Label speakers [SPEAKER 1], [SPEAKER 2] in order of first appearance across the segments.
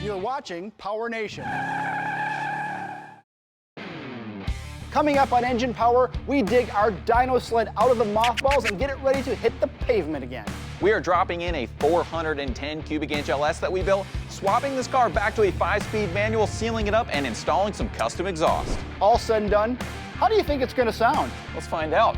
[SPEAKER 1] You're watching PowerNation. Coming up on Engine Power, we dig our Dyno Sled out of the mothballs and get it ready to hit the pavement again.
[SPEAKER 2] We are dropping in a 410 cubic inch LS that we built, swapping this car back to a 5-speed manual, sealing it up, and installing some custom exhaust.
[SPEAKER 1] All said and done, how do you think it's going to sound?
[SPEAKER 2] Let's find out.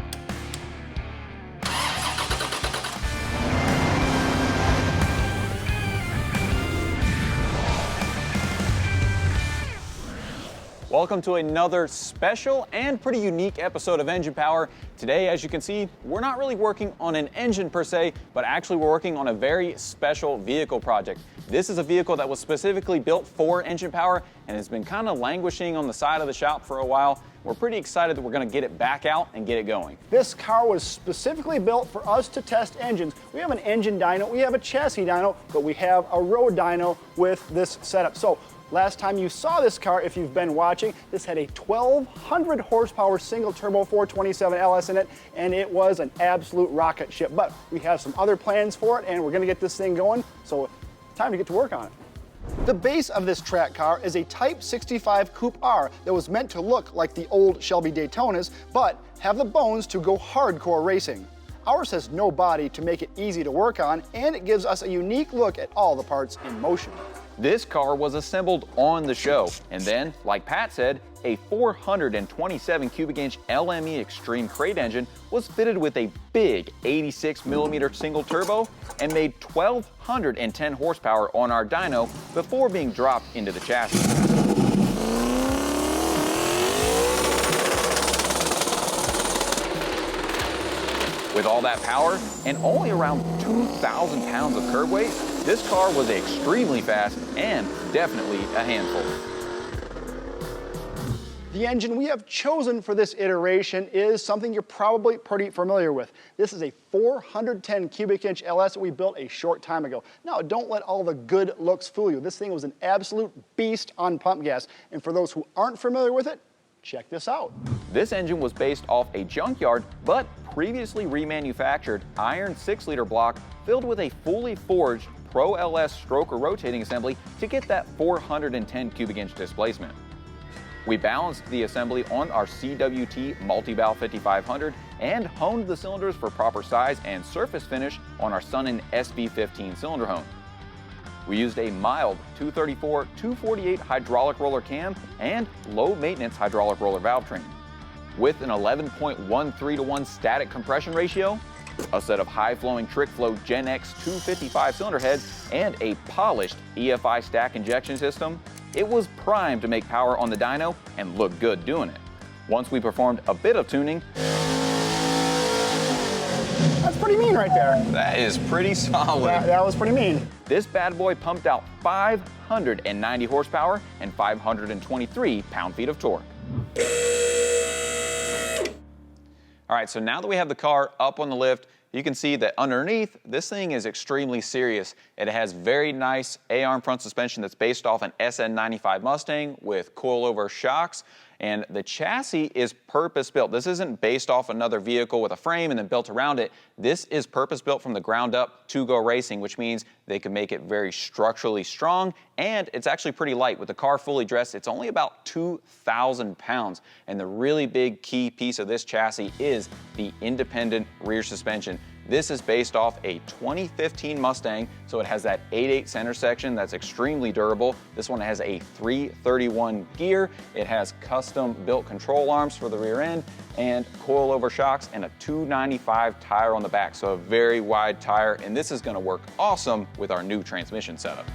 [SPEAKER 2] Welcome to another special and pretty unique episode of Engine Power. Today, as you can see, we're not really working on an engine per se, but actually we're working on a very special vehicle project. This is a vehicle that was specifically built for engine power and has been kind of languishing on the side of the shop for a while. We're pretty excited that we're going to get it back out and get it going.
[SPEAKER 1] This car was specifically built for us to test engines. We have an engine dyno, we have a chassis dyno, but we have a road dyno with this setup. So last time you saw this car, if you've been watching, this had a 1,200 horsepower single turbo 427 LS in it, and it was an absolute rocket ship. But we have some other plans for it, and we're gonna get this thing going, so time to get to work on it. The base of this track car is a Type 65 Coupe R that was meant to look like the old Shelby Daytonas, but have the bones to go hardcore racing. Ours has no body to make it easy to work on, and it gives us a unique look at all the parts in motion.
[SPEAKER 2] This car was assembled on the show, and then, like Pat said, a 427 cubic inch LME Extreme crate engine was fitted with a big 86mm single turbo and made 1,210 horsepower on our dyno before being dropped into the chassis. With all that power and only around 2,000 pounds of curb weight, this car was extremely fast and definitely a handful.
[SPEAKER 1] The engine we have chosen for this iteration is something you're probably pretty familiar with. This is a 410 cubic inch LS that we built a short time ago. Now, don't let all the good looks fool you. This thing was an absolute beast on pump gas. And for those who aren't familiar with it, check this out.
[SPEAKER 2] This engine was based off a junkyard, but previously remanufactured iron 6-liter block filled with a fully forged Pro LS stroker rotating assembly to get that 410 cubic inch displacement. We balanced the assembly on our CWT Multival 5500 and honed the cylinders for proper size and surface finish on our Sunnin SV15 cylinder hone. We used a mild 234-248 hydraulic roller cam and low maintenance hydraulic roller valve train. With an 11.13 to 1 static compression ratio, a set of high-flowing trick flow Gen X 255 cylinder heads, and a polished EFI stack injection system, it was primed to make power on the dyno and look good doing it. Once we performed a bit of tuning,
[SPEAKER 1] that's pretty mean right there.
[SPEAKER 2] That is pretty solid.
[SPEAKER 1] That was pretty mean.
[SPEAKER 2] This bad boy pumped out 590 horsepower and 523 pound-feet of torque. All right, so now that we have the car up on the lift, you can see that underneath, this thing is extremely serious. It has very nice A-arm front suspension that's based off an SN95 Mustang with coilover shocks, and the chassis is purpose-built. This isn't based off another vehicle with a frame and then built around it. This is purpose-built from the ground up to go racing, which means they can make it very structurally strong, and it's actually pretty light. With the car fully dressed, it's only about 2,000 pounds. And the really big key piece of this chassis is the independent rear suspension. This is based off a 2015 Mustang, so it has that 8/8 center section that's extremely durable. This one has a 331 gear. It has custom built control arms for the rear end and coilover shocks and a 295 tire on the back, so a very wide tire, and this is going to work awesome with our new transmission setup.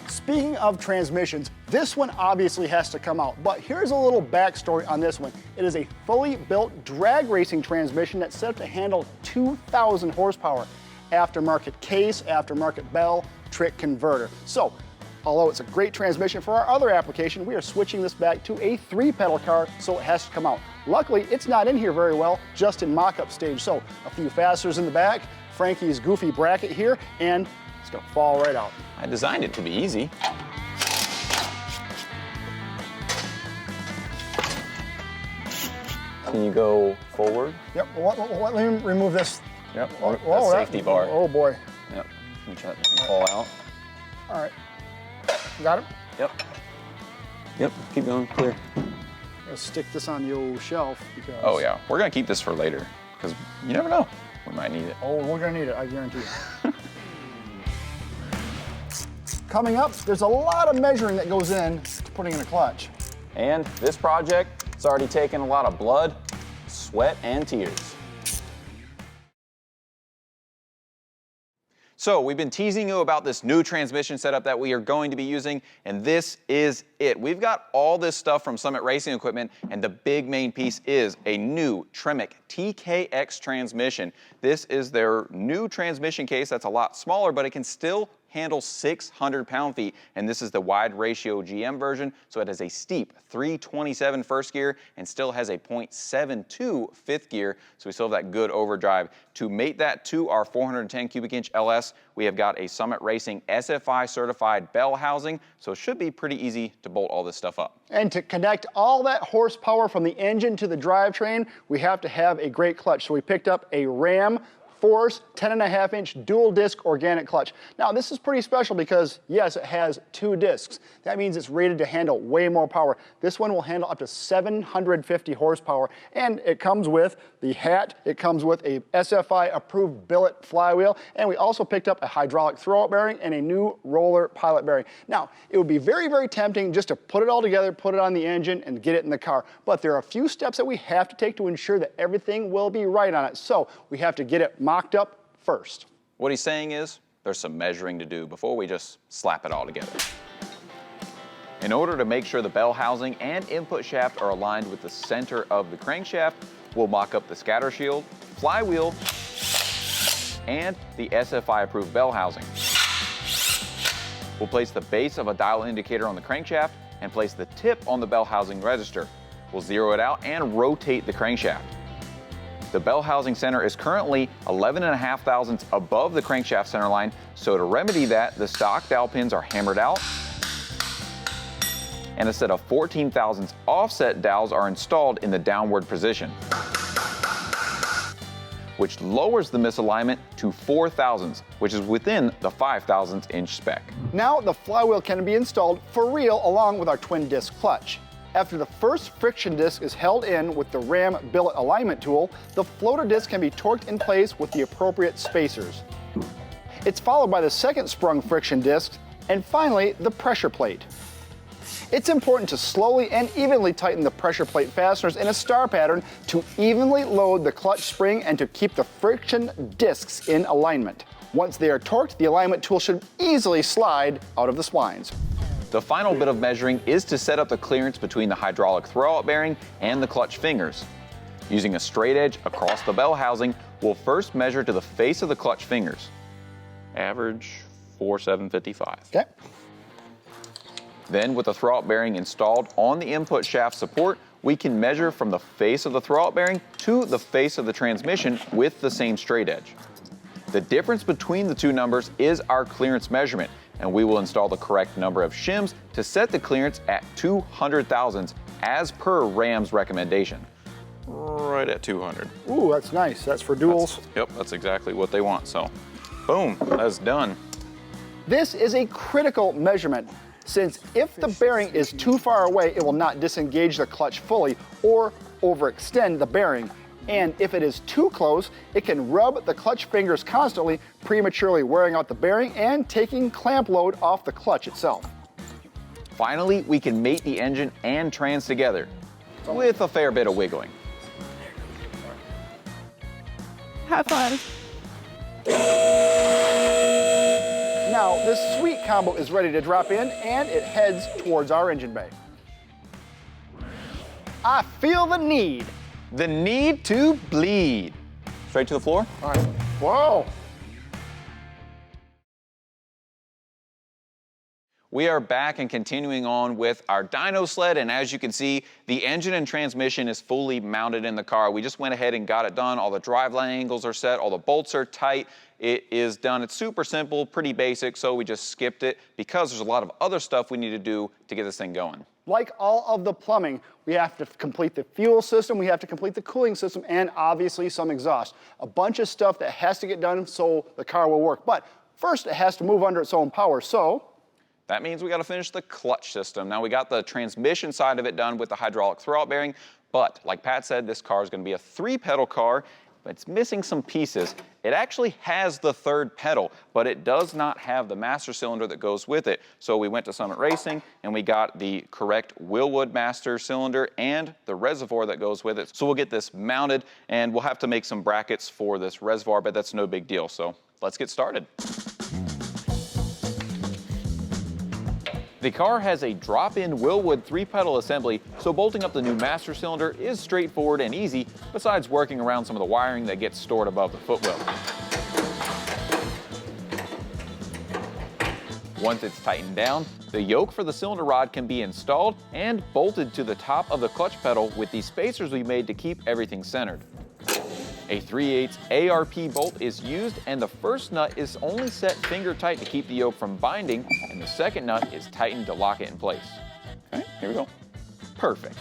[SPEAKER 1] Speaking of transmissions, this one obviously has to come out, but here's a little backstory on this one. It is a fully built drag racing transmission that's set up to handle 2,000 horsepower. Aftermarket case, aftermarket bell, trick converter. So, although it's a great transmission for our other application, we are switching this back to a 3-pedal car, so it has to come out. Luckily, it's not in here very well, just in mock-up stage. So, a few fasteners in the back, Frankie's goofy bracket here, and it's gonna fall right out.
[SPEAKER 2] I designed it to be easy. Can you go forward?
[SPEAKER 1] Yep, let me remove this.
[SPEAKER 2] Yep,
[SPEAKER 1] whoa,
[SPEAKER 2] safety bar.
[SPEAKER 1] Oh boy.
[SPEAKER 2] Yep, you can fall out.
[SPEAKER 1] All right. Got it?
[SPEAKER 2] Yep. Yep, keep going, clear.
[SPEAKER 1] Let's stick this on the old shelf because...
[SPEAKER 2] Oh yeah, we're gonna keep this for later because you never know, we might need it.
[SPEAKER 1] Oh, we're gonna need it, I guarantee you. Coming up, there's a lot of measuring that goes in to putting in a clutch.
[SPEAKER 2] And this project, it's already taken a lot of blood, sweat, and tears. So we've been teasing you about this new transmission setup that we are going to be using, and this is it. We've got all this stuff from Summit Racing Equipment, and the big main piece is a new Tremec TKX transmission. This is their new transmission case that's a lot smaller, but it can still handle 600 pound-feet, and this is the wide ratio GM version, so it has a steep 327 first gear and still has a 0.72 fifth gear, so we still have that good overdrive. To mate that to our 410 cubic inch LS, we have got a Summit Racing SFI certified bell housing, so it should be pretty easy to bolt all this stuff up.
[SPEAKER 1] And to connect all that horsepower from the engine to the drivetrain, we have to have a great clutch. So we picked up a Ram Force 10.5 inch dual disc organic clutch. Now this is pretty special because yes, it has 2 discs. That means it's rated to handle way more power. This one will handle up to 750 horsepower, and it comes with the hat, it comes with a SFI approved billet flywheel, and we also picked up a hydraulic throwout bearing and a new roller pilot bearing. Now it would be very, very tempting just to put it all together, put it on the engine and get it in the car, but there are a few steps that we have to take to ensure that everything will be right on it. So we have to get it mocked up first.
[SPEAKER 2] What he's saying is there's some measuring to do before we just slap it all together. In order to make sure the bell housing and input shaft are aligned with the center of the crankshaft, we'll mock up the scatter shield, flywheel, and the SFI approved bell housing. We'll place the base of a dial indicator on the crankshaft and place the tip on the bell housing register. We'll zero it out and rotate the crankshaft. The bell housing center is currently 11.5 thousandths above the crankshaft center line, so to remedy that, the stock dowel pins are hammered out, and a set of 14 thousandths offset dowels are installed in the downward position, which lowers the misalignment to 4 thousandths, which is within the 5 thousandths inch spec.
[SPEAKER 1] Now the flywheel can be installed for real along with our twin disc clutch. After the first friction disc is held in with the Ram billet alignment tool, the floater disc can be torqued in place with the appropriate spacers. It's followed by the second sprung friction disc, and finally the pressure plate. It's important to slowly and evenly tighten the pressure plate fasteners in a star pattern to evenly load the clutch spring and to keep the friction discs in alignment. Once they are torqued, the alignment tool should easily slide out of the splines.
[SPEAKER 2] The final bit of measuring is to set up the clearance between the hydraulic throwout bearing and the clutch fingers. Using a straight edge across the bell housing, we'll first measure to the face of the clutch fingers. Average 4,755.
[SPEAKER 1] Okay.
[SPEAKER 2] Then with the throwout bearing installed on the input shaft support, we can measure from the face of the throwout bearing to the face of the transmission with the same straight edge. The difference between the two numbers is our clearance measurement, and we will install the correct number of shims to set the clearance at 200 thousandths as per Ram's recommendation. Right at 200.
[SPEAKER 1] Ooh, that's nice. That's for duals.
[SPEAKER 2] That's exactly what they want. So, boom, that's done.
[SPEAKER 1] This is a critical measurement, since if the bearing is too far away, it will not disengage the clutch fully or overextend the bearing. And if it is too close, it can rub the clutch fingers constantly, prematurely wearing out the bearing and taking clamp load off the clutch itself.
[SPEAKER 2] Finally, we can mate the engine and trans together with a fair bit of wiggling.
[SPEAKER 3] Have fun.
[SPEAKER 1] Now, this sweet combo is ready to drop in, and it heads towards our engine bay. I feel the need.
[SPEAKER 2] The need to bleed. Straight to the floor?
[SPEAKER 1] All right. Whoa.
[SPEAKER 2] We are back and continuing on with our dyno sled, and as you can see, the engine and transmission is fully mounted in the car. We just went ahead and got it done. All the driveline angles are set, all the bolts are tight. It is done. It's super simple, pretty basic, so we just skipped it because there's a lot of other stuff we need to do to get this thing going.
[SPEAKER 1] Like all of the plumbing, we have to complete the fuel system, we have to complete the cooling system, and obviously some exhaust. A bunch of stuff that has to get done so the car will work. But first, it has to move under its own power, so
[SPEAKER 2] That means we got to finish the clutch system. Now we got the transmission side of it done with the hydraulic throwout bearing, but like Pat said, this car is going to be a 3-pedal car, but it's missing some pieces. It actually has the 3rd pedal, but it does not have the master cylinder that goes with it. So we went to Summit Racing and we got the correct Willwood master cylinder and the reservoir that goes with it. So we'll get this mounted and we'll have to make some brackets for this reservoir, but that's no big deal. So let's get started. The car has a drop-in Willwood 3-pedal assembly, so bolting up the new master cylinder is straightforward and easy, besides working around some of the wiring that gets stored above the footwell. Once it's tightened down, the yoke for the cylinder rod can be installed and bolted to the top of the clutch pedal with the spacers we made to keep everything centered. A 3/8 ARP bolt is used, and the first nut is only set finger tight to keep the yoke from binding, and the second nut is tightened to lock it in place. Okay, here we go. Perfect.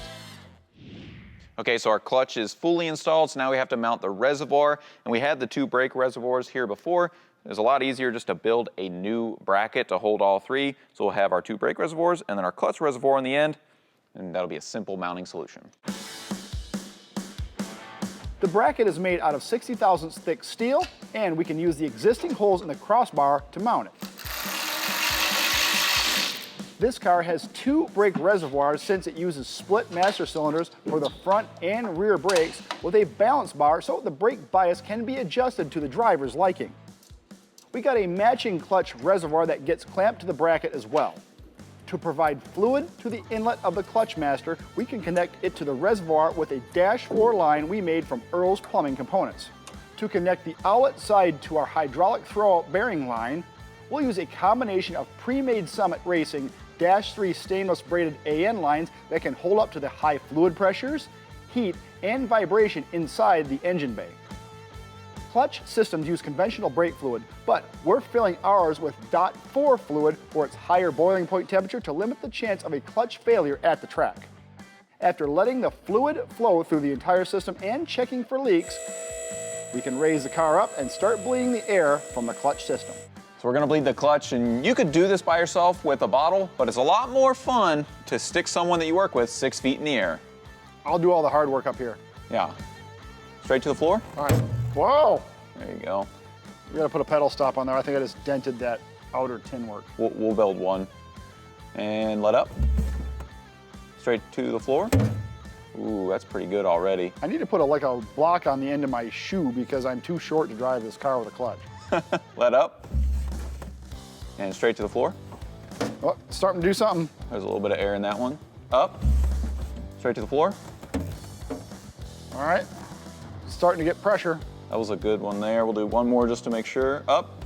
[SPEAKER 2] Okay, so our clutch is fully installed, so now we have to mount the reservoir, and we had the 2 brake reservoirs here before. It's a lot easier just to build a new bracket to hold all 3, so we'll have our 2 brake reservoirs and then our clutch reservoir on the end, and that'll be a simple mounting solution.
[SPEAKER 1] The bracket is made out of 60 thousandths thick steel, and we can use the existing holes in the crossbar to mount it. This car has 2 brake reservoirs since it uses split master cylinders for the front and rear brakes with a balance bar so the brake bias can be adjusted to the driver's liking. We got a matching clutch reservoir that gets clamped to the bracket as well. To provide fluid to the inlet of the clutch master, we can connect it to the reservoir with a -4 line we made from Earl's plumbing components. To connect the outlet side to our hydraulic throwout bearing line, we'll use a combination of pre-made Summit Racing -3 stainless braided AN lines that can hold up to the high fluid pressures, heat, and vibration inside the engine bay. Clutch systems use conventional brake fluid, but we're filling ours with DOT4 fluid for its higher boiling point temperature to limit the chance of a clutch failure at the track. After letting the fluid flow through the entire system and checking for leaks, we can raise the car up and start bleeding the air from the clutch system.
[SPEAKER 2] So we're gonna bleed the clutch, and you could do this by yourself with a bottle, but it's a lot more fun to stick someone that you work with 6 feet in the air.
[SPEAKER 1] I'll do all the hard work up here.
[SPEAKER 2] Yeah. Straight to the floor?
[SPEAKER 1] All right. Whoa!
[SPEAKER 2] There you go.
[SPEAKER 1] We gotta put a pedal stop on there. I think I just dented that outer tin work.
[SPEAKER 2] We'll build one. And let up. Straight to the floor. Ooh, that's pretty good already.
[SPEAKER 1] I need to put like a block on the end of my shoe because I'm too short to drive this car with a clutch.
[SPEAKER 2] Let up. And straight to the floor.
[SPEAKER 1] Oh, it's starting to do something.
[SPEAKER 2] There's a little bit of air in that one. Up. Straight to the floor.
[SPEAKER 1] All right. Starting to get pressure.
[SPEAKER 2] That was a good one there. We'll do one more just to make sure. Up.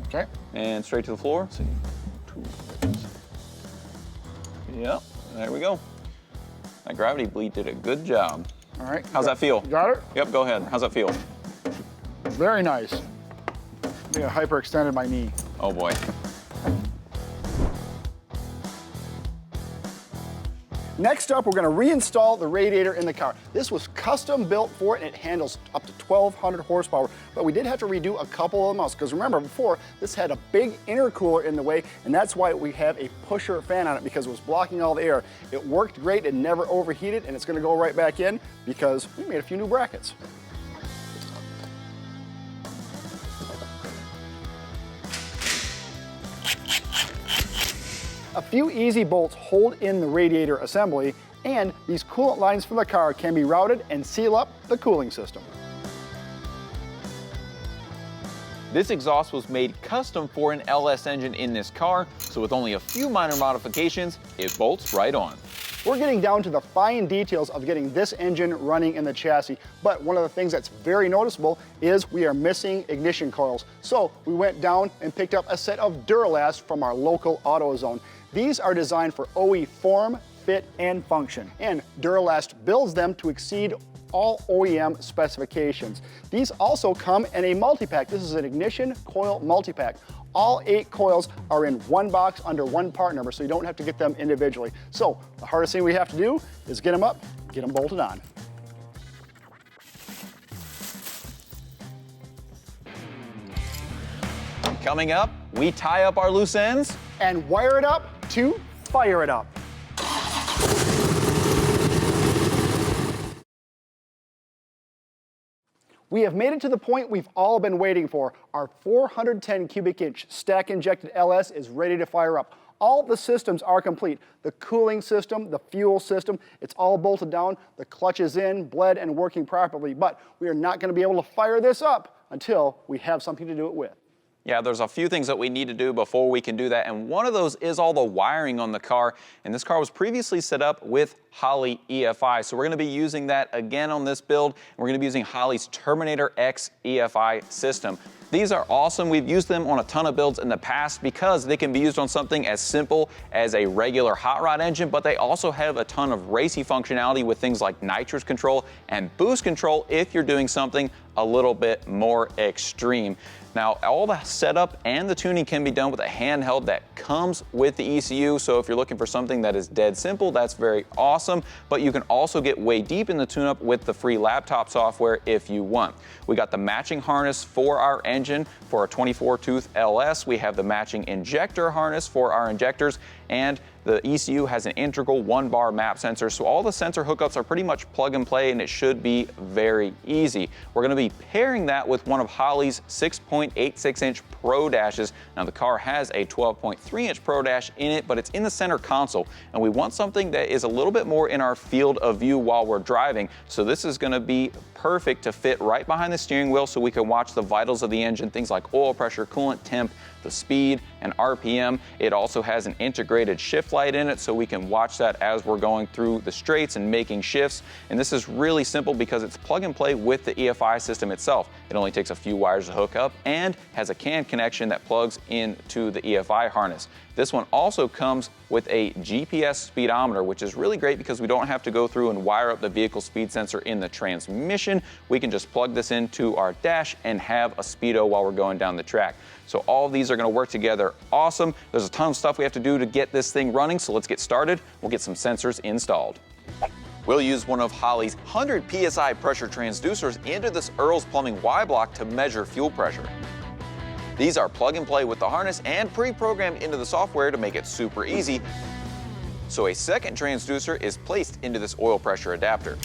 [SPEAKER 1] Okay.
[SPEAKER 2] And straight to the floor. Let's see. 2 seconds. Yep. There we go. That gravity bleed did a good job.
[SPEAKER 1] All right.
[SPEAKER 2] How's that feel?
[SPEAKER 1] Got it?
[SPEAKER 2] Yep, go ahead. How's that feel?
[SPEAKER 1] Very nice. I think I hyperextended my knee.
[SPEAKER 2] Oh boy.
[SPEAKER 1] Next up, we're gonna reinstall the radiator in the car. This was custom built for it, and it handles up to 1,200 horsepower, but we did have to redo a couple of them else, because remember before, this had a big intercooler in the way, and that's why we have a pusher fan on it, because it was blocking all the air. It worked great, it never overheated, and it's gonna go right back in, because we made a few new brackets. A few easy bolts hold in the radiator assembly, and these coolant lines from the car can be routed and seal up the cooling system.
[SPEAKER 2] This exhaust was made custom for an LS engine in this car, so with only a few minor modifications, it bolts right on.
[SPEAKER 1] We're getting down to the fine details of getting this engine running in the chassis, but one of the things that's very noticeable is we are missing ignition coils. So we went down and picked up a set of Duralast from our local AutoZone. These are designed for OE form, fit, and function, and Duralast builds them to exceed all OEM specifications. These also come in a multi-pack. This is an ignition coil multi-pack. All 8 coils are in one box under one part number, so you don't have to get them individually. So the hardest thing we have to do is get them up, get them bolted on.
[SPEAKER 2] Coming up, we tie up our loose ends
[SPEAKER 1] and wire it up to fire it up. We have made it to the point we've all been waiting for. Our 410 cubic inch stack injected LS is ready to fire up. All the systems are complete. The cooling system, the fuel system, it's all bolted down. The clutch is in, bled, and working properly, but we are not going to be able to fire this up until we have something to do it with.
[SPEAKER 2] Yeah, there's a few things that we need to do before we can do that, and one of those is all the wiring on the car, and this car was previously set up with Holley EFI, so we're going to be using that again on this build, and we're going to be using Holley's Terminator X EFI system. These are awesome. We've used them on a ton of builds in the past because they can be used on something as simple as a regular hot rod engine, but they also have a ton of racy functionality with things like nitrous control and boost control if you're doing something a little bit more extreme. Now, all the setup and the tuning can be done with a handheld that comes with the ECU, so if you're looking for something that is dead simple, that's very awesome, but you can also get way deep in the tune-up with the free laptop software if you want. We got the matching harness for our engine for our 24-tooth LS. We have the matching injector harness for our injectors, and the ECU has an integral 1-bar map sensor, so all the sensor hookups are pretty much plug and play, and it should be very easy. We're going to be pairing that with one of Holley's 6.86-inch Pro Dashes. Now, the car has a 12.3-inch Pro Dash in it, but it's in the center console, and we want something that is a little bit more in our field of view while we're driving, so this is going to be perfect to fit right behind the steering wheel so we can watch the vitals of the engine, things like oil pressure, coolant temp, the speed, and RPM. It also has an integrated shift light in it, so we can watch that as we're going through the straights and making shifts. And this is really simple because it's plug and play with the EFI system itself. It only takes a few wires to hook up and has a CAN connection that plugs into the EFI harness. This one also comes with a GPS speedometer, which is really great because we don't have to go through and wire up the vehicle speed sensor in the transmission. We can just plug this into our dash and have a speedo while we're going down the track. So all of these are going to work together awesome. There's a ton of stuff we have to do to get this thing running, so let's get started. We'll get some sensors installed. We'll use one of Holley's 100 PSI pressure transducers into this Earl's Plumbing Y block to measure fuel pressure. These are plug and play with the harness and pre-programmed into the software to make it super easy. So a second transducer is placed into this oil pressure adapter.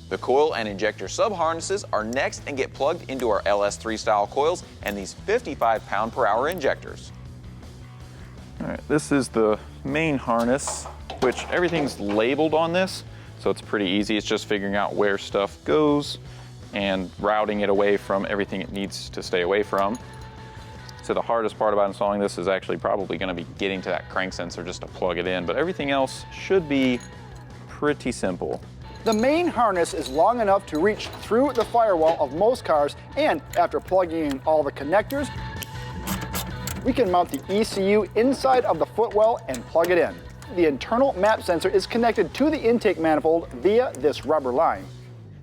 [SPEAKER 2] The coil and injector sub-harnesses are next and get plugged into our LS3 style coils and these 55 pound-per-hour injectors. All right, this is the main harness, which everything's labeled on this, so it's pretty easy. It's just figuring out where stuff goes and routing it away from everything it needs to stay away from. So the hardest part about installing this is actually probably going to be getting to that crank sensor just to plug it in, but everything else should be pretty simple.
[SPEAKER 1] The main harness is long enough to reach through the firewall of most cars, and after plugging in all the connectors, we can mount the ECU inside of the footwell and plug it in. The internal map sensor is connected to the intake manifold via this rubber line.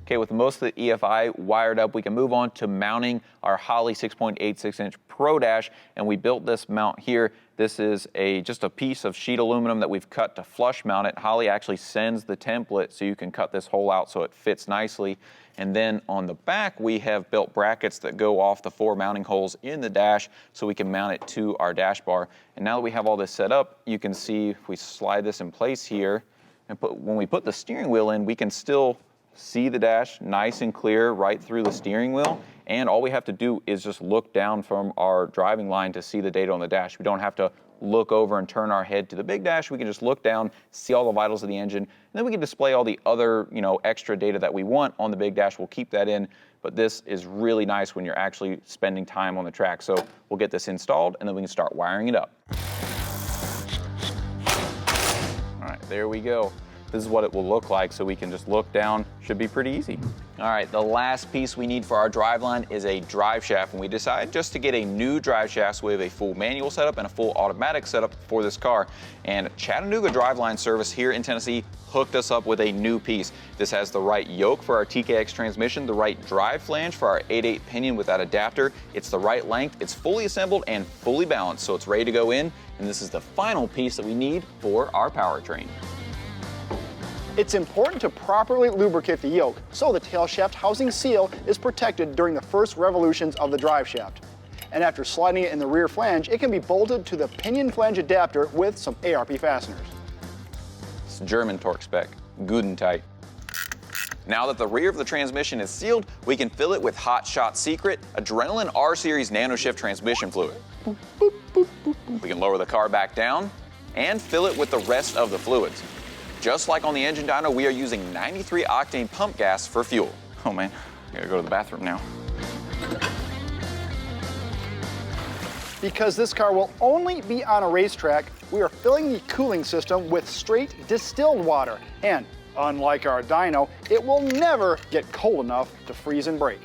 [SPEAKER 2] Okay, with most of the EFI wired up, we can move on to mounting our Holley 6.86-inch Pro Dash, and we built this mount here. This is just a piece of sheet aluminum that we've cut to flush mount it. Holley actually sends the template so you can cut this hole out so it fits nicely. And then on the back, we have built brackets that go off the 4 mounting holes in the dash so we can mount it to our dash bar. And now that we have all this set up, you can see if we slide this in place here, and when we put the steering wheel in, we can still see the dash nice and clear right through the steering wheel, and all we have to do is just look down from our driving line to see the data on the dash. We don't have to look over and turn our head to the big dash. We can just look down, see all the vitals of the engine, and then we can display all the other, extra data that we want on the big dash. We'll keep that in, but this is really nice when you're actually spending time on the track. So we'll get this installed, and then we can start wiring it up. All right, there we go. This is what it will look like, so we can just look down. Should be pretty easy. All right, the last piece we need for our driveline is a drive shaft, and we decided just to get a new drive shaft, so we have a full manual setup and a full automatic setup for this car. And Chattanooga Driveline Service here in Tennessee hooked us up with a new piece. This has the right yoke for our TKX transmission, the right drive flange for our 8/8 pinion with that adapter. It's the right length, it's fully assembled and fully balanced, so it's ready to go in. And this is the final piece that we need for our powertrain.
[SPEAKER 1] It's important to properly lubricate the yoke so the tail shaft housing seal is protected during the first revolutions of the drive shaft. and after sliding it in the rear flange, it can be bolted to the pinion flange adapter with some ARP fasteners.
[SPEAKER 2] It's German torque spec, good and tight. Now that the rear of the transmission is sealed, we can fill it with Hot Shot Secret Adrenaline R-Series Nano Shift transmission fluid. We can lower the car back down and fill it with the rest of the fluids. Just like on the engine dyno, we are using 93 octane pump gas for fuel. Oh man, I gotta go to the bathroom now.
[SPEAKER 1] Because this car will only be on a racetrack, we are filling the cooling system with straight distilled water. And unlike our dyno, it will never get cold enough to freeze and break.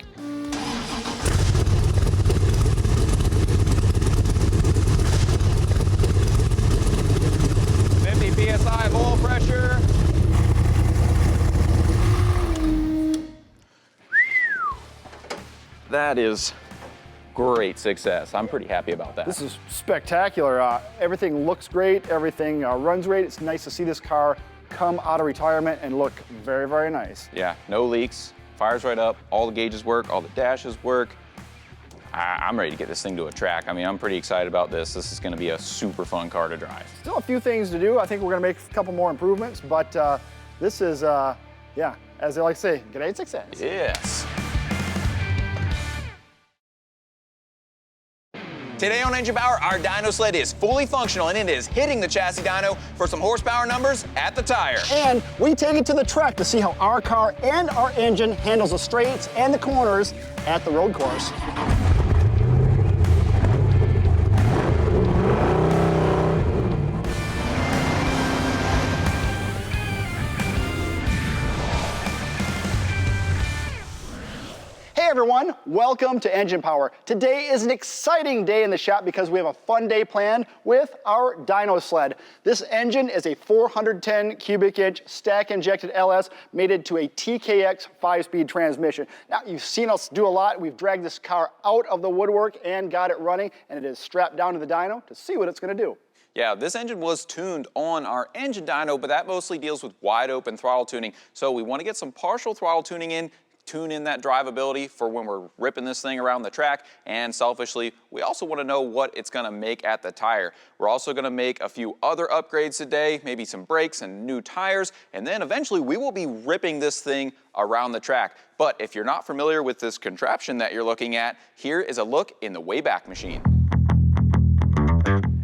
[SPEAKER 2] PSI of oil pressure. That is great success. I'm pretty happy about that.
[SPEAKER 1] This is spectacular. Everything looks great, everything runs great. It's nice to see this car come out of retirement and look very, very nice.
[SPEAKER 2] Yeah, no leaks, fires right up, all the gauges work, all the dashes work. I'm ready to get this thing to a track. I mean, I'm pretty excited about this. This is gonna be a super fun car to drive.
[SPEAKER 1] Still a few things to do. I think we're gonna make a couple more improvements, but this is, yeah, as they like to say, great success.
[SPEAKER 2] Yes. Today on Engine Power, our dyno sled is fully functional and it is hitting the chassis dyno for some horsepower numbers at the tire.
[SPEAKER 1] And we take it to the track to see how our car and our engine handles the straights and the corners at the road course. Hey everyone, welcome to Engine Power. Today is an exciting day in the shop because we have a fun day planned with our dyno sled. This engine is a 410 cubic inch stack injected LS mated to a TKX 5-speed transmission. Now you've seen us do a lot. We've dragged this car out of the woodwork and got it running, and it is strapped down to the dyno to see what it's going to do.
[SPEAKER 2] Yeah, this engine was tuned on our engine dyno, but that mostly deals with wide open throttle tuning. So we want to get some partial throttle tuning in, tune in that drivability for when we're ripping this thing around the track, and selfishly, we also want to know what it's going to make at the tire. We're also going to make a few other upgrades today, maybe some brakes and new tires, and then eventually we will be ripping this thing around the track. But if you're not familiar with this contraption that you're looking at, here is a look in the Wayback Machine.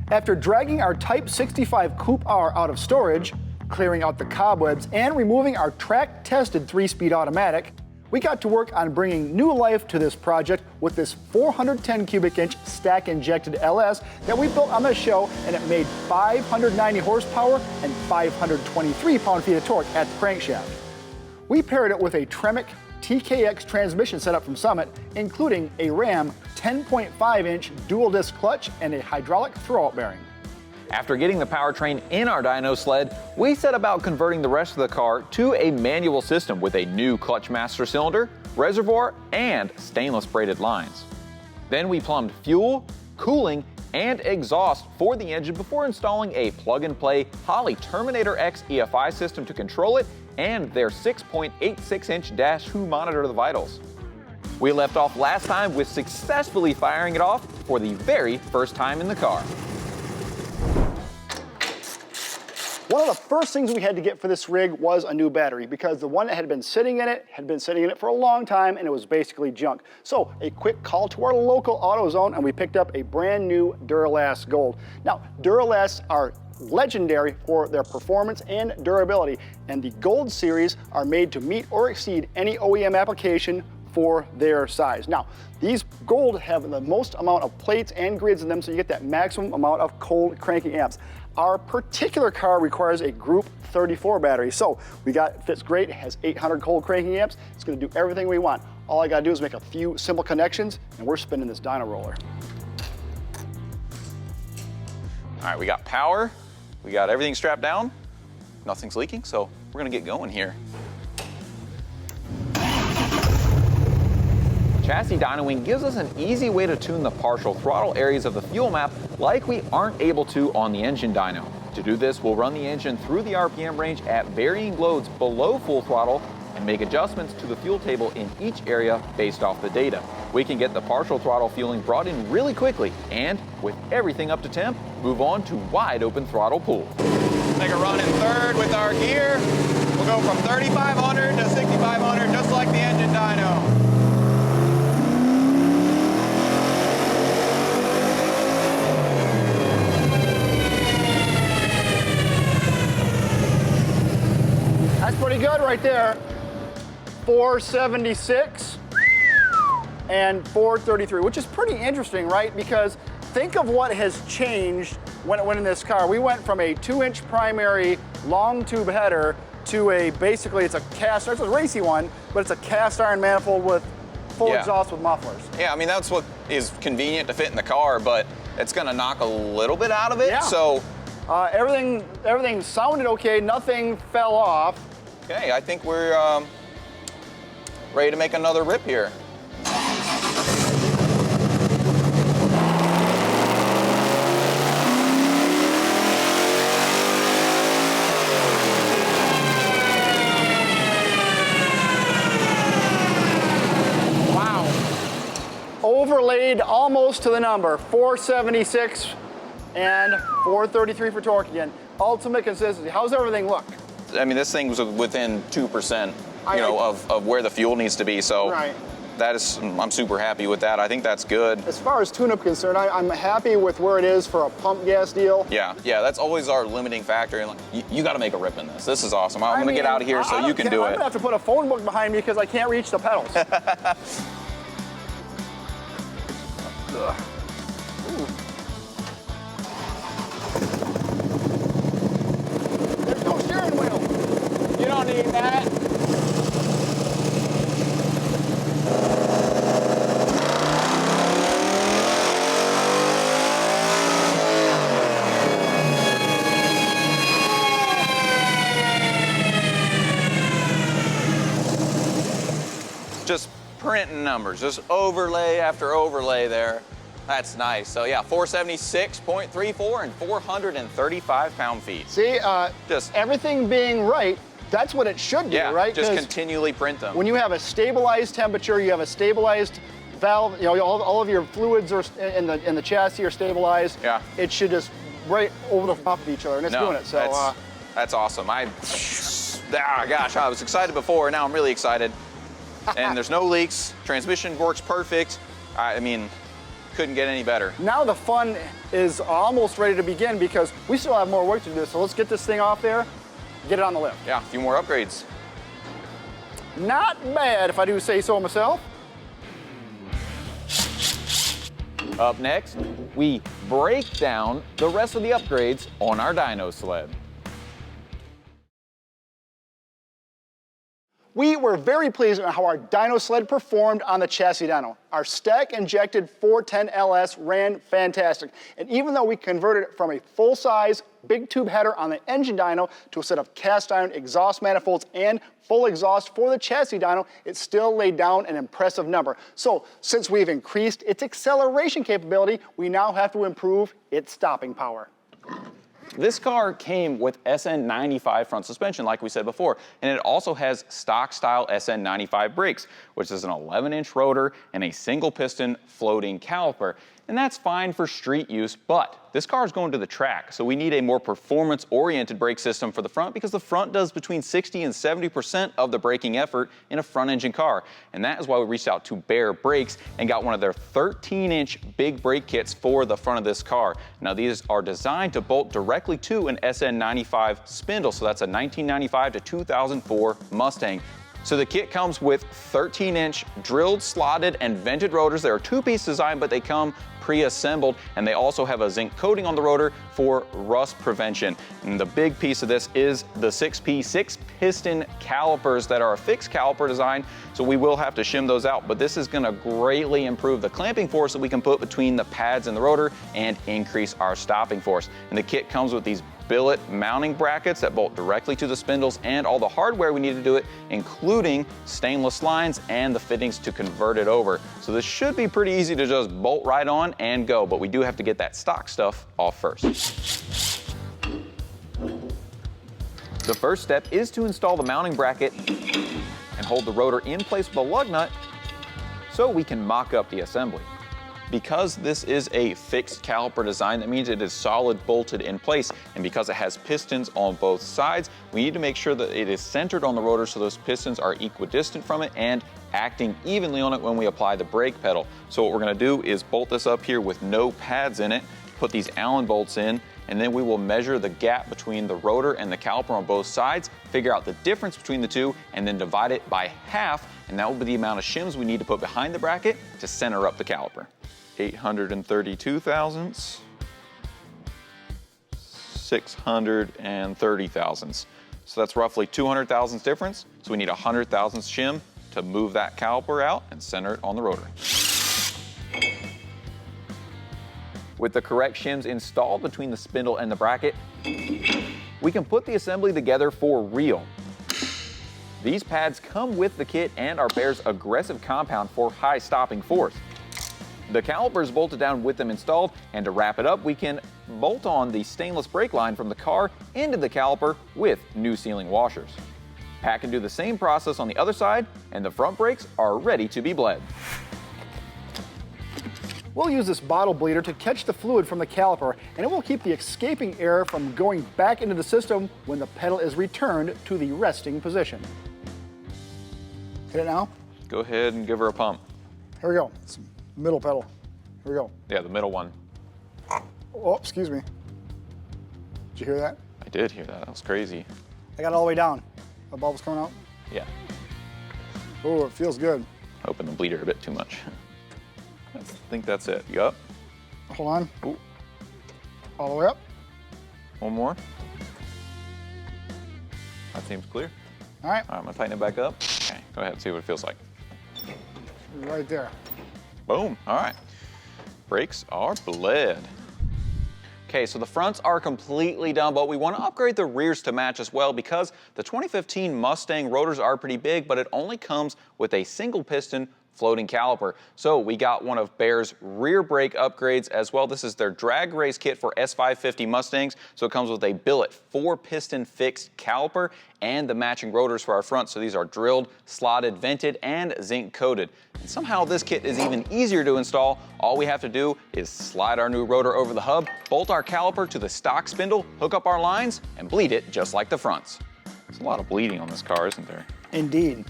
[SPEAKER 1] After dragging our Type 65 Coupe R out of storage, clearing out the cobwebs, and removing our track-tested 3-speed automatic, we got to work on bringing new life to this project with this 410 cubic inch stack injected LS that we built on the show, and it made 590 horsepower and 523 pound-feet of torque at the crankshaft. We paired it with a Tremec TKX transmission setup from Summit, including a Ram 10.5 inch dual disc clutch and a hydraulic throwout bearing.
[SPEAKER 2] After getting the powertrain in our dyno sled, we set about converting the rest of the car to a manual system with a new clutch master cylinder, reservoir, and stainless braided lines. Then we plumbed fuel, cooling, and exhaust for the engine before installing a plug-and-play Holley Terminator X EFI system to control it and their 6.86-inch dash to monitor the vitals. We left off last time with successfully firing it off for the very first time in the car.
[SPEAKER 1] One of the first things we had to get for this rig was a new battery because the one that had been sitting in it for a long time, and it was basically junk. So a quick call to our local AutoZone, and we picked up a brand new Duralast Gold. Now, Duralasts are legendary for their performance and durability, and the Gold series are made to meet or exceed any OEM application for their size. Now, these Gold have the most amount of plates and grids in them, so you get that maximum amount of cold cranking amps. Our particular car requires a Group 34 battery, so fits great. It has 800 cold cranking amps. It's going to do everything we want. All I got to do is make a few simple connections, and we're spinning this dyno roller.
[SPEAKER 2] All right, we got power, we got everything strapped down, nothing's leaking, so we're going to get going here. Chassis dynoing gives us an easy way to tune the partial throttle areas of the fuel map like we aren't able to on the engine dyno. To do this, we'll run the engine through the RPM range at varying loads below full throttle and make adjustments to the fuel table in each area based off the data. we can get the partial throttle fueling brought in really quickly, and with everything up to temp, move on to wide open throttle pull. Make a run in third with our gear. We'll go from 3,500 to 6,500, just like the engine dyno.
[SPEAKER 1] That's pretty good right there. 476 and 433, which is pretty interesting, right? Because think of what has changed when it went in this car. We went from a 2-inch primary long tube header to basically it's a cast iron, it's a racy one, but it's a cast iron manifold with full exhaust with mufflers.
[SPEAKER 2] Yeah, I mean, that's what is convenient to fit in the car, but it's gonna knock a little bit out of it, so.
[SPEAKER 1] Everything sounded okay, nothing fell off.
[SPEAKER 2] Okay, I think we're ready to make another rip here.
[SPEAKER 1] Wow. Overlaid almost to the number, 476 and 433 for torque again. Ultimate consistency. How's everything look?
[SPEAKER 2] I mean, this thing was within 2%, of where the fuel needs to be. So that is, I'm super happy with that. I think that's good.
[SPEAKER 1] As far as tune-up concerned, I'm happy with where it is for a pump gas deal.
[SPEAKER 2] Yeah, that's always our limiting factor. And you got to make a rip in this. This is awesome. I'm going to get out of here so you can do it.
[SPEAKER 1] I'm going to have to put a phone book behind me because I can't reach the pedals. There's no steering wheel.
[SPEAKER 2] You don't need that. Just printing numbers, just overlay after overlay there. That's nice. So yeah, 476.34 and 435 pound-feet.
[SPEAKER 1] See, just everything being right, that's what it should do, right?
[SPEAKER 2] Just continually print them.
[SPEAKER 1] When you have a stabilized temperature, you have a stabilized valve, all of your fluids are in the chassis are stabilized.
[SPEAKER 2] Yeah.
[SPEAKER 1] It should just right over the top of each other, and it's doing it. So
[SPEAKER 2] that's awesome. Gosh, I was excited before, now I'm really excited. And there's no leaks. Transmission works perfect. I mean, couldn't get any better.
[SPEAKER 1] Now the fun is almost ready to begin because we still have more work to do. So let's get this thing off there, get it on the lift.
[SPEAKER 2] Yeah, a few more upgrades.
[SPEAKER 1] Not bad, if I do say so myself.
[SPEAKER 2] Up next, we break down the rest of the upgrades on our dyno sled.
[SPEAKER 1] We were very pleased with how our dyno sled performed on the chassis dyno. Our stack-injected 410LS ran fantastic. And even though we converted it from a full-size, big tube header on the engine dyno to a set of cast iron exhaust manifolds and full exhaust for the chassis dyno, it still laid down an impressive number. So since we've increased its acceleration capability, we now have to improve its stopping power.
[SPEAKER 2] This car came with SN95 front suspension, like we said before, and it also has stock-style SN95 brakes, which is an 11-inch rotor and a single-piston floating caliper. And that's fine for street use, but this car is going to the track, so we need a more performance-oriented brake system for the front because the front does between 60 and 70% of the braking effort in a front-engine car. And that is why we reached out to Bear Brakes and got one of their 13-inch big brake kits for the front of this car. Now, these are designed to bolt directly to an SN95 spindle, so that's a 1995 to 2004 Mustang. So the kit comes with 13-inch drilled, slotted, and vented rotors. They're a two-piece design, but they come pre-assembled, and they also have a zinc coating on the rotor for rust prevention. And the big piece of this is the 6P 6-piston calipers that are a fixed caliper design, so we will have to shim those out, but this is gonna greatly improve the clamping force that we can put between the pads and the rotor and increase our stopping force. And the kit comes with these billet mounting brackets that bolt directly to the spindles and all the hardware we need to do it, including stainless lines and the fittings to convert it over. So this should be pretty easy to just bolt right on and go, but we do have to get that stock stuff off first. The first step is to install the mounting bracket and hold the rotor in place with a lug nut so we can mock up the assembly. Because this is a fixed caliper design, that means it is solid bolted in place, and because it has pistons on both sides, we need to make sure that it is centered on the rotor so those pistons are equidistant from it and acting evenly on it when we apply the brake pedal. So what we're going to do is bolt this up here with no pads in it, put these Allen bolts in, and then we will measure the gap between the rotor and the caliper on both sides, figure out the difference between the two, and then divide it by half, and that will be the amount of shims we need to put behind the bracket to center up the caliper. 832 thousandths, 630 thousandths. So that's roughly 200 thousandths difference. So we need 100 thousandths shim to move that caliper out and center it on the rotor. With the correct shims installed between the spindle and the bracket, we can put the assembly together for real. These pads come with the kit and are Bear's aggressive compound for high stopping force. The caliper is bolted down with them installed, and to wrap it up, we can bolt on the stainless brake line from the car into the caliper with new sealing washers. Pack can do the same process on the other side, and the front brakes are ready to be bled.
[SPEAKER 1] We'll use this bottle bleeder to catch the fluid from the caliper, and it will keep the escaping air from going back into the system when the pedal is returned to the resting position. Hit it now?
[SPEAKER 2] Go ahead and give her a pump.
[SPEAKER 1] Here we go. It's middle pedal. Here we go.
[SPEAKER 2] Yeah, the middle one.
[SPEAKER 1] Oh, excuse me. Did you hear that?
[SPEAKER 2] I did hear that. That was crazy.
[SPEAKER 1] I got it all the way down. The bubbles coming out.
[SPEAKER 2] Yeah.
[SPEAKER 1] Oh, it feels good.
[SPEAKER 2] Open the bleeder a bit too much. I think that's it. You up?
[SPEAKER 1] Hold on.
[SPEAKER 2] Ooh.
[SPEAKER 1] All the way up.
[SPEAKER 2] One more. That seems clear.
[SPEAKER 1] All right.
[SPEAKER 2] All right, I'm gonna tighten it back up. Okay, go ahead and see what it feels like.
[SPEAKER 1] Right there.
[SPEAKER 2] Boom, all right. Brakes are bled. Okay, so the fronts are completely done, but we want to upgrade the rears to match as well because the 2015 Mustang rotors are pretty big, but it only comes with a single piston floating caliper. So we got one of Bear's rear brake upgrades as well. This is their drag race kit for S550 Mustangs. So it comes with a billet 4-piston fixed caliper and the matching rotors for our front. So these are drilled, slotted, vented, and zinc coated. And somehow this kit is even easier to install. All we have to do is slide our new rotor over the hub, bolt our caliper to the stock spindle, hook up our lines, and bleed it just like the fronts. There's a lot of bleeding on this car, isn't there?
[SPEAKER 1] Indeed.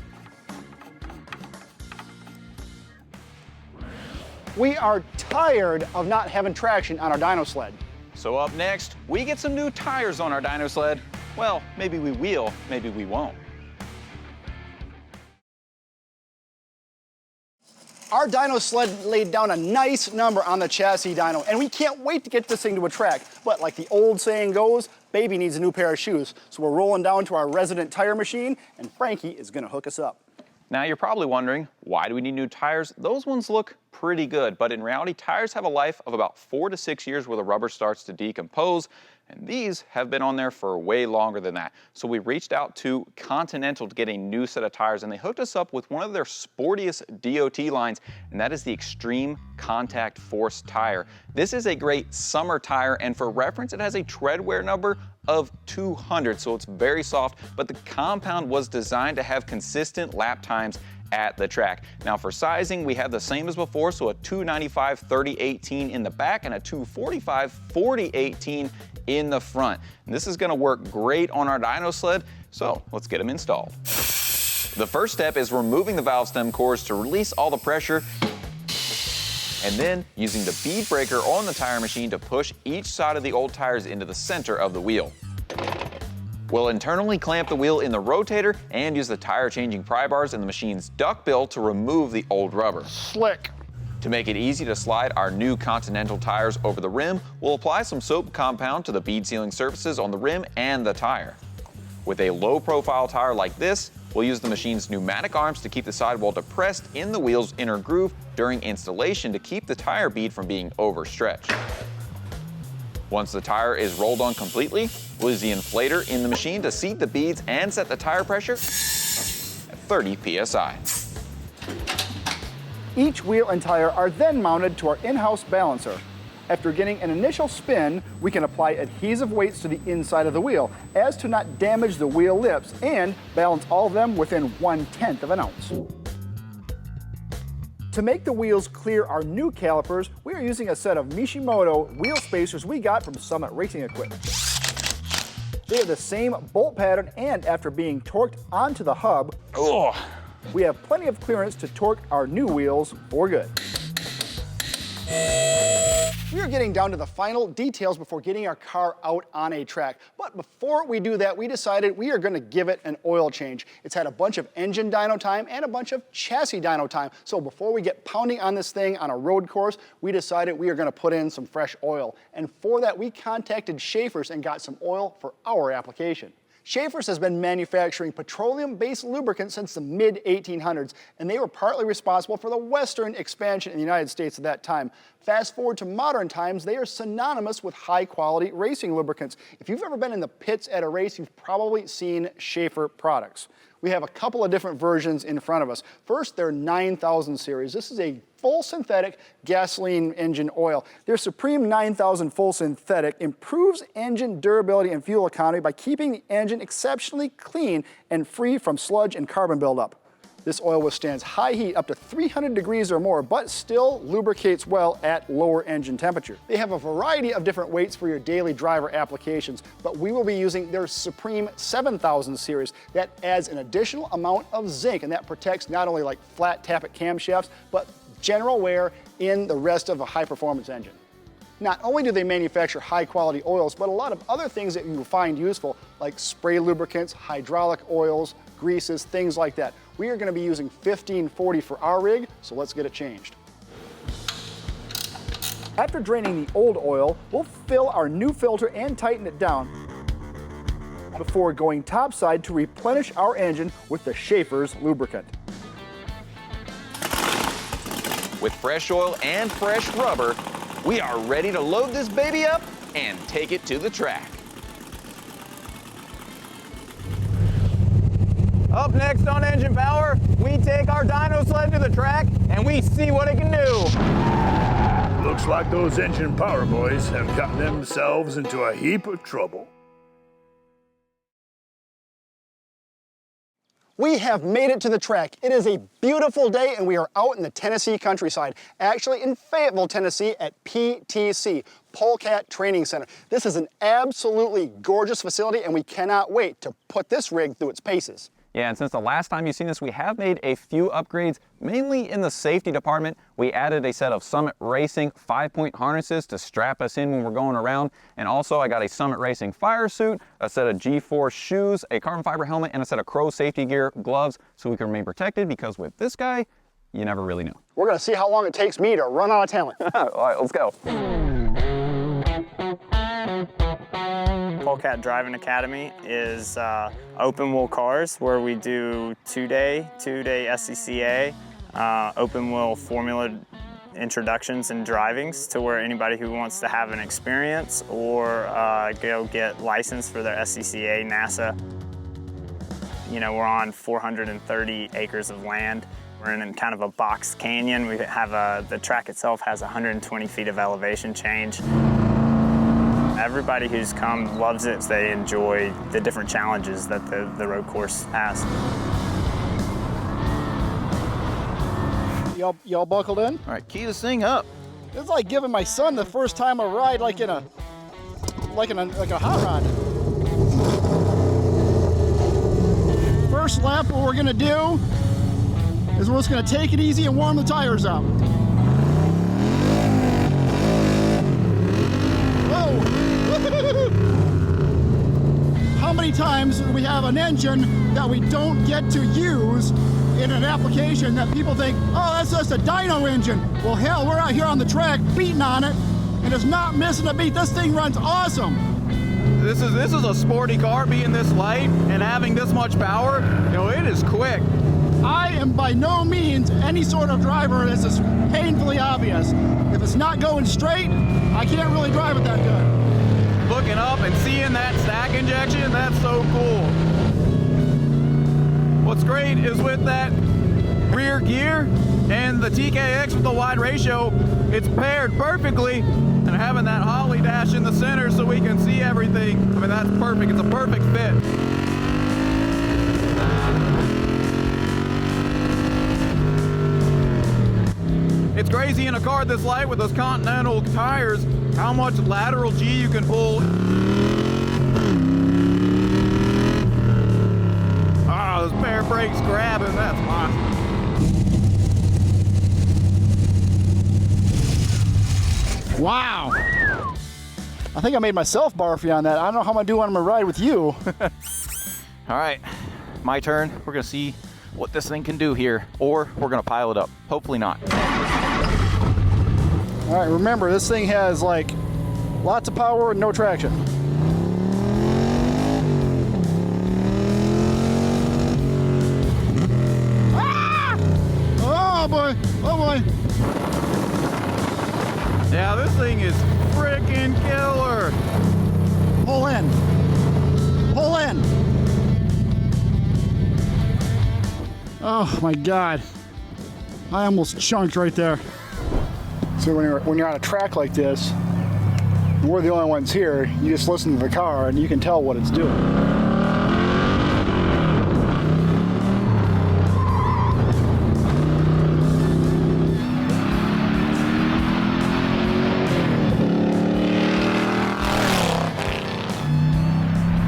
[SPEAKER 1] We are tired of not having traction on our dyno sled.
[SPEAKER 2] So up next, we get some new tires on our dyno sled. Well, maybe we will, maybe we won't.
[SPEAKER 1] Our dyno sled laid down a nice number on the chassis dyno, and we can't wait to get this thing to a track. But like the old saying goes, baby needs a new pair of shoes. So we're rolling down to our resident tire machine, and Frankie is gonna hook us up.
[SPEAKER 2] Now you're probably wondering, why do we need new tires? Those ones look pretty good, but in reality, tires have a life of about 4 to 6 years where the rubber starts to decompose, and these have been on there for way longer than that. So we reached out to Continental to get a new set of tires, and they hooked us up with one of their sportiest DOT lines, and that is the Extreme Contact Force tire. This is a great summer tire, and for reference, it has a tread wear number of 200, so it's very soft, but the compound was designed to have consistent lap times at the track. Now for sizing, we have the same as before, so a 295 30/18 in the back and a 245 40/18 in the front. And this is gonna work great on our dyno sled, so let's get them installed. The first step is removing the valve stem cores to release all the pressure, and then using the bead breaker on the tire machine to push each side of the old tires into the center of the wheel. We'll internally clamp the wheel in the rotator and use the tire changing pry bars in the machine's duckbill to remove the old rubber.
[SPEAKER 1] Slick.
[SPEAKER 2] To make it easy to slide our new Continental tires over the rim, we'll apply some soap compound to the bead sealing surfaces on the rim and the tire. With a low profile tire like this, we'll use the machine's pneumatic arms to keep the sidewall depressed in the wheel's inner groove during installation to keep the tire bead from being overstretched. Once the tire is rolled on completely, we'll use the inflator in the machine to seat the beads and set the tire pressure at 30 psi.
[SPEAKER 1] Each wheel and tire are then mounted to our in-house balancer. After getting an initial spin, we can apply adhesive weights to the inside of the wheel as to not damage the wheel lips and balance all of them within 1/10 of an ounce. To make the wheels clear our new calipers, we are using a set of Mishimoto wheel spacers we got from Summit Racing Equipment. They are the same bolt pattern, and after being torqued onto the hub, we have plenty of clearance to torque our new wheels for good. We are getting down to the final details before getting our car out on a track. But before we do that, we decided we are going to give it an oil change. It's had a bunch of engine dyno time and a bunch of chassis dyno time. So before we get pounding on this thing on a road course, we decided we are going to put in some fresh oil. And for that, we contacted Schaefer's and got some oil for our application. Schaefer's has been manufacturing petroleum-based lubricants since the mid-1800s, and they were partly responsible for the Western expansion in the United States at that time. Fast forward to modern times, they are synonymous with high-quality racing lubricants. If you've ever been in the pits at a race, you've probably seen Schaefer products. We have a couple of different versions in front of us. First, their 9000 series. This is a full synthetic gasoline engine oil. Their Supreme 9000 full synthetic improves engine durability and fuel economy by keeping the engine exceptionally clean and free from sludge and carbon buildup. This oil withstands high heat up to 300 degrees or more, but still lubricates well at lower engine temperature. They have a variety of different weights for your daily driver applications, but we will be using their Supreme 7000 series. That adds an additional amount of zinc, and that protects not only like flat tappet camshafts, but general wear in the rest of a high-performance engine. Not only do they manufacture high-quality oils, but a lot of other things that you will find useful, like spray lubricants, hydraulic oils, greases, things like that. We are going to be using 1540 for our rig, so let's get it changed. After draining the old oil, we'll fill our new filter and tighten it down before going topside to replenish our engine with the Schaefer's lubricant.
[SPEAKER 2] With fresh oil and fresh rubber, we are ready to load this baby up and take it to the track. Up next on Engine Power, we take our Dyno Sled to the track and we see what it can do.
[SPEAKER 4] Looks like those Engine Power boys have gotten themselves into a heap of trouble.
[SPEAKER 1] We have made it to the track. It is a beautiful day and we are out in the Tennessee countryside, actually in Fayetteville, Tennessee at PTC, Polecat Training Center. This is an absolutely gorgeous facility and we cannot wait to put this rig through its paces.
[SPEAKER 2] Yeah, and since the last time you've seen this, we have made a few upgrades, mainly in the safety department. We added a set of Summit Racing 5-point harnesses to strap us in when we're going around. And also I got a Summit Racing fire suit, a set of G-Force shoes, a carbon fiber helmet, and a set of Crow safety gear gloves so we can remain protected, because with this guy, you never really know.
[SPEAKER 1] We're gonna see how long it takes me to run out of talent.
[SPEAKER 2] All right, let's go.
[SPEAKER 5] Polecat Driving Academy is open wheel cars where we do two-day SCCA, open wheel formula introductions and drivings to where anybody who wants to have an experience or go get licensed for their SCCA NASA. You know, we're on 430 acres of land. We're in kind of a boxed canyon. We have the track itself has 120 feet of elevation change. Everybody who's come loves it. They enjoy the different challenges that the road course has.
[SPEAKER 1] Y'all buckled in?
[SPEAKER 6] All right, key this thing up.
[SPEAKER 1] It's like giving my son the first time a ride like a hot rod. First lap, what we're gonna do is we're just gonna take it easy and warm the tires up. How many times do we have an engine that we don't get to use in an application that people think, oh, that's just a dyno engine? Well, hell, we're out here on the track beating on it, and it's not missing a beat. This thing runs awesome.
[SPEAKER 6] This is a sporty car, being this light and having this much power. You know, it is quick.
[SPEAKER 1] I am by no means any sort of driver. This is painfully obvious. If it's not going straight, I can't really drive it that good.
[SPEAKER 6] Looking up and seeing that stack injection, that's so cool. What's great is with that rear gear and the TKX with the wide ratio, it's paired perfectly, and having that Holley dash in the center so we can see everything, I mean, that's perfect. It's a perfect fit. It's crazy in a car this light with those Continental tires, how much lateral G you can pull. Ah, those bare brakes grabbing, that's awesome.
[SPEAKER 1] Wow. I think I made myself barfy on that. I don't know how I'm gonna do when I'm gonna ride with you.
[SPEAKER 6] All right, my turn. We're gonna see what this thing can do here, or we're gonna pile it up. Hopefully not.
[SPEAKER 1] All right, remember this thing has like lots of power and no traction. Ah! Oh boy, oh boy.
[SPEAKER 6] Yeah, this thing is freaking killer.
[SPEAKER 1] Pull in, pull in. Oh my God, I almost chunked right there. So when you're on a track like this, and we're the only ones here, you just listen to the car and you can tell what it's doing.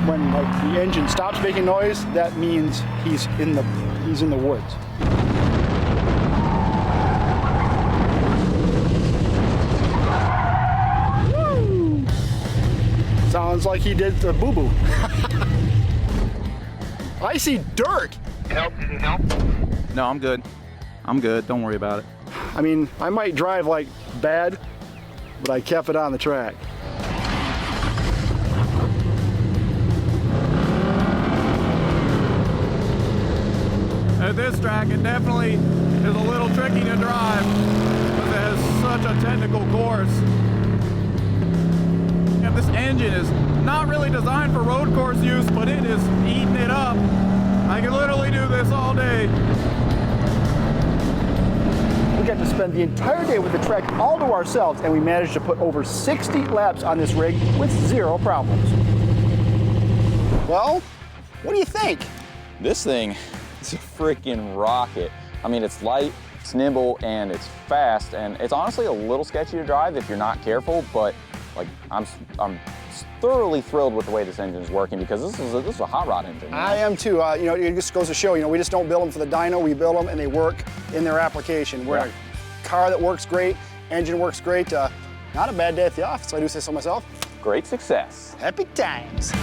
[SPEAKER 1] When like the engine stops making noise, that means he's in the woods. Sounds like he did the boo-boo. I see dirt.
[SPEAKER 4] Help, did it help?
[SPEAKER 6] No, I'm good. I'm good, don't worry about it.
[SPEAKER 1] I mean, I might drive like bad, but I kept it on the track.
[SPEAKER 6] At this track, it definitely is a little tricky to drive because it has such a technical course. And this engine is not really designed for road course use, but it is eating it up. I can literally do this all day.
[SPEAKER 1] We got to spend the entire day with the track all to ourselves, and we managed to put over 60 laps on this rig with 0 problems. Well, what do you think?
[SPEAKER 2] This thing is a freaking rocket. I mean, it's light, it's nimble, and it's fast, and it's honestly a little sketchy to drive if you're not careful, but like I'm thoroughly thrilled with the way this engine is working because this is a hot rod engine.
[SPEAKER 1] I am too. You know, it just goes to show, you know, we just don't build them for the dyno, we build them and they work in their application. We're in a car that works great, engine works great. Not a bad day at the office, I do say so myself.
[SPEAKER 2] Great success.
[SPEAKER 1] Happy times.